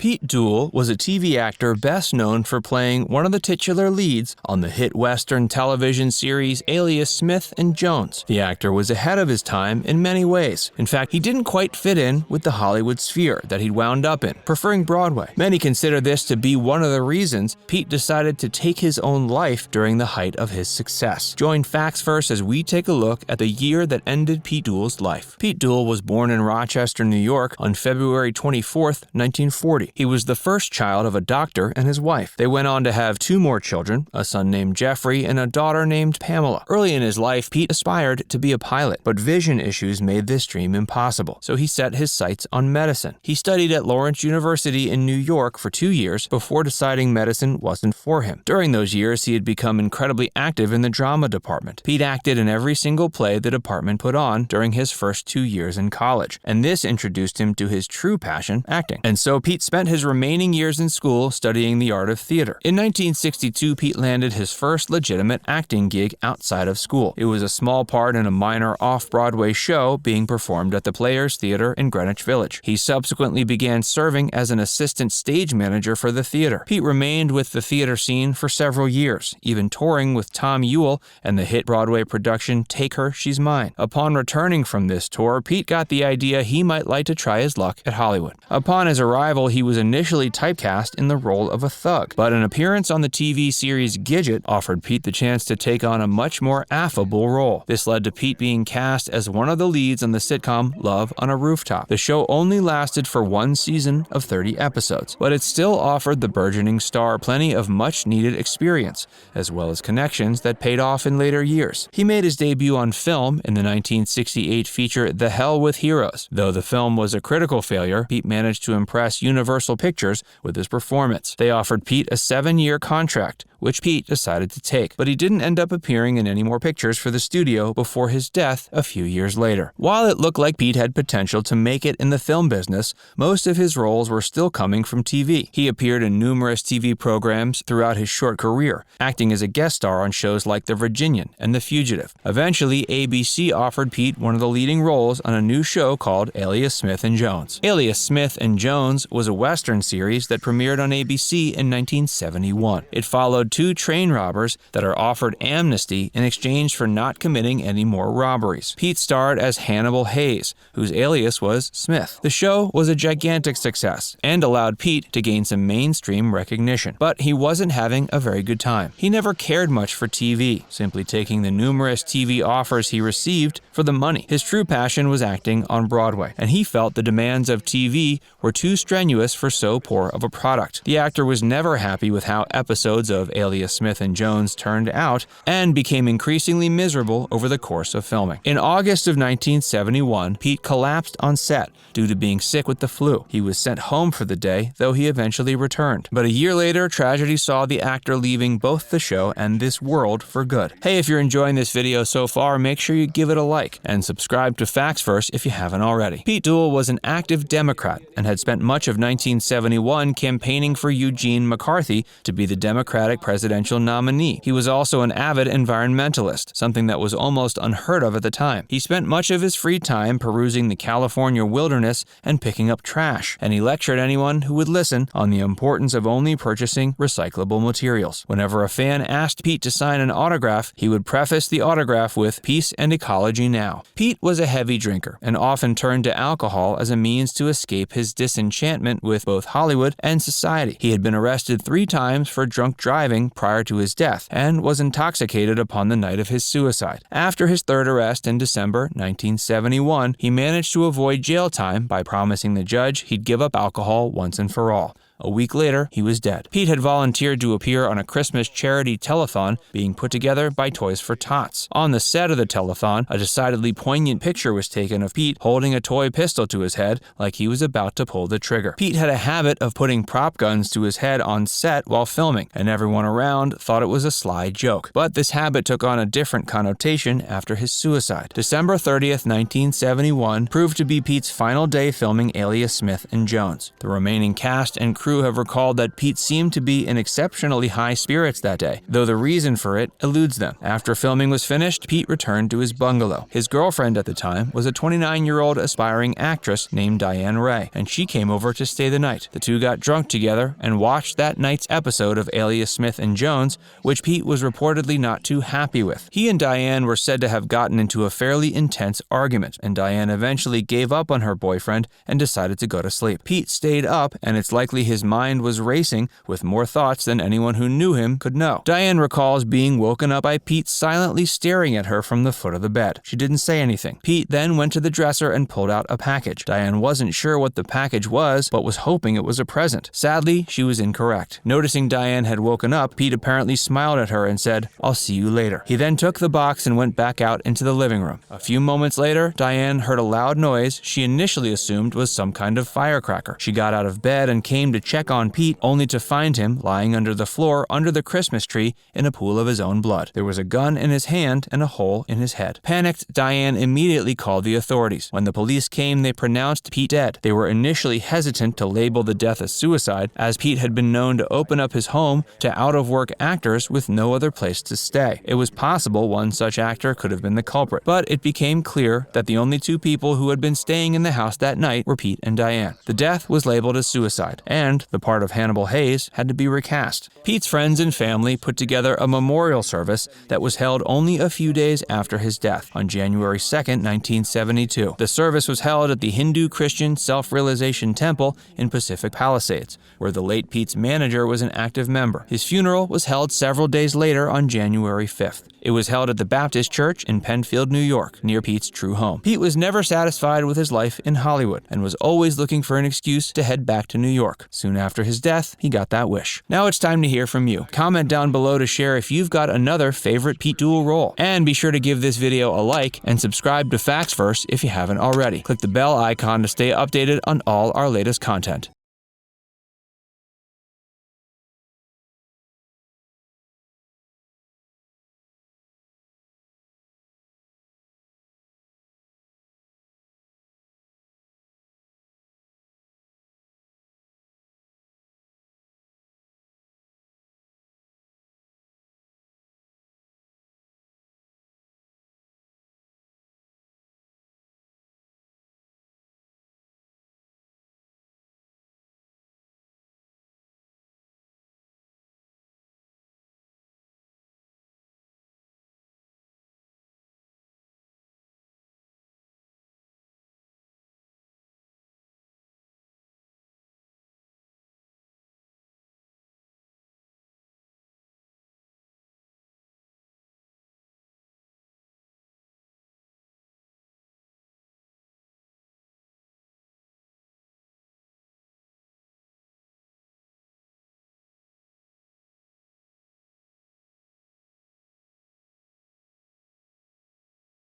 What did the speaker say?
Pete Duel was a TV actor best known for playing one of the titular leads on the hit Western television series Alias Smith and Jones. The actor was ahead of his time in many ways. In fact, he didn't quite fit in with the Hollywood sphere that he'd wound up in, preferring Broadway. Many consider this to be one of the reasons Pete decided to take his own life during the height of his success. Join Facts First as we take a look at the year that ended Pete Duel's life. Pete Duel was born in Rochester, New York on February 24, 1940. He was the first child of a doctor and his wife. They went on to have two more children, a son named Jeffrey and a daughter named Pamela. Early in his life, Pete aspired to be a pilot, but vision issues made this dream impossible, so he set his sights on medicine. He studied at Lawrence University in New York for 2 years before deciding medicine wasn't for him. During those years, he had become incredibly active in the drama department. Pete acted in every single play the department put on during his first 2 years in college, and this introduced him to his true passion, acting. And so Pete spent his remaining years in school studying the art of theater. In 1962, Pete landed his first legitimate acting gig outside of school. It was a small part in a minor off-Broadway show being performed at the Players Theater in Greenwich Village. He subsequently began serving as an assistant stage manager for the theater. Pete remained with the theater scene for several years, even touring with Tom Ewell and the hit Broadway production Take Her, She's Mine. Upon returning from this tour, Pete got the idea he might like to try his luck at Hollywood. Upon his arrival, he was initially typecast in the role of a thug, but an appearance on the TV series Gidget offered Pete the chance to take on a much more affable role. This led to Pete being cast as one of the leads on the sitcom Love on a Rooftop. The show only lasted for one season of 30 episodes, but it still offered the burgeoning star plenty of much-needed experience, as well as connections that paid off in later years. He made his debut on film in the 1968 feature The Hell with Heroes. Though the film was a critical failure, Pete managed to impress Universal Pictures with his performance. They offered Pete a 7-year contract, which Pete decided to take, but he didn't end up appearing in any more pictures for the studio before his death a few years later. While it looked like Pete had potential to make it in the film business, most of his roles were still coming from TV. He appeared in numerous TV programs throughout his short career, acting as a guest star on shows like The Virginian and The Fugitive. Eventually, ABC offered Pete one of the leading roles on a new show called Alias Smith and Jones. Alias Smith and Jones was a Western series that premiered on ABC in 1971. It followed two train robbers that are offered amnesty in exchange for not committing any more robberies. Pete starred as Hannibal Hayes, whose alias was Smith. The show was a gigantic success and allowed Pete to gain some mainstream recognition, but he wasn't having a very good time. He never cared much for TV, simply taking the numerous TV offers he received for the money. His true passion was acting on Broadway, and he felt the demands of TV were too strenuous for so poor of a product. The actor was never happy with how episodes of Alias Smith and Jones turned out and became increasingly miserable over the course of filming. In August of 1971, Pete collapsed on set due to being sick with the flu. He was sent home for the day, though he eventually returned. But a year later, tragedy saw the actor leaving both the show and this world for good. Hey, if you're enjoying this video so far, make sure you give it a like and subscribe to Facts First if you haven't already. Pete Duel was an active Democrat and had spent much of 1971 campaigning for Eugene McCarthy to be the Democratic presidential nominee. He was also an avid environmentalist, something that was almost unheard of at the time. He spent much of his free time perusing the California wilderness and picking up trash, and he lectured anyone who would listen on the importance of only purchasing recyclable materials. Whenever a fan asked Pete to sign an autograph, he would preface the autograph with "Peace and Ecology Now." Pete was a heavy drinker and often turned to alcohol as a means to escape his disenchantment with both Hollywood and society. He had been arrested 3 times for drunk driving prior to his death and was intoxicated upon the night of his suicide. After his 3rd arrest in December 1971, he managed to avoid jail time by promising the judge he'd give up alcohol once and for all. A week later, he was dead. Pete had volunteered to appear on a Christmas charity telethon being put together by Toys for Tots. On the set of the telethon, a decidedly poignant picture was taken of Pete holding a toy pistol to his head like he was about to pull the trigger. Pete had a habit of putting prop guns to his head on set while filming, and everyone around thought it was a sly joke. But this habit took on a different connotation after his suicide. December 30th, 1971 proved to be Pete's final day filming Alias Smith and Jones. The remaining cast and crew crew have recalled that Pete seemed to be in exceptionally high spirits that day, though the reason for it eludes them. After filming was finished, Pete returned to his bungalow. His girlfriend at the time was a 29-year-old aspiring actress named Diane Ray, and she came over to stay the night. The two got drunk together and watched that night's episode of Alias Smith and Jones, which Pete was reportedly not too happy with. He and Diane were said to have gotten into a fairly intense argument, and Diane eventually gave up on her boyfriend and decided to go to sleep. Pete stayed up, and it's likely his mind was racing with more thoughts than anyone who knew him could know. Diane recalls being woken up by Pete silently staring at her from the foot of the bed. She didn't say anything. Pete then went to the dresser and pulled out a package. Diane wasn't sure what the package was, but was hoping it was a present. Sadly, she was incorrect. Noticing Diane had woken up, Pete apparently smiled at her and said, "I'll see you later." He then took the box and went back out into the living room. A few moments later, Diane heard a loud noise she initially assumed was some kind of firecracker. She got out of bed and came to check on Pete, only to find him lying under the floor under the Christmas tree in a pool of his own blood. There was a gun in his hand and a hole in his head. Panicked, Diane immediately called the authorities. When the police came, they pronounced Pete dead. They were initially hesitant to label the death as suicide, as Pete had been known to open up his home to out-of-work actors with no other place to stay. It was possible one such actor could have been the culprit, but it became clear that the only two people who had been staying in the house that night were Pete and Diane. The death was labeled as suicide, and the part of Hannibal Hayes had to be recast. Pete's friends and family put together a memorial service that was held only a few days after his death, on January 2nd, 1972. The service was held at the Hindu Christian Self-Realization Temple in Pacific Palisades, where the late Pete's manager was an active member. His funeral was held several days later on January 5th. It was held at the Baptist Church in Penfield, New York, near Pete's true home. Pete was never satisfied with his life in Hollywood and was always looking for an excuse to head back to New York. Soon after his death, he got that wish. Now it's time to hear from you. Comment down below to share if you've got another favorite Pete Duel role. And be sure to give this video a like and subscribe to Facts Verse if you haven't already. Click the bell icon to stay updated on all our latest content.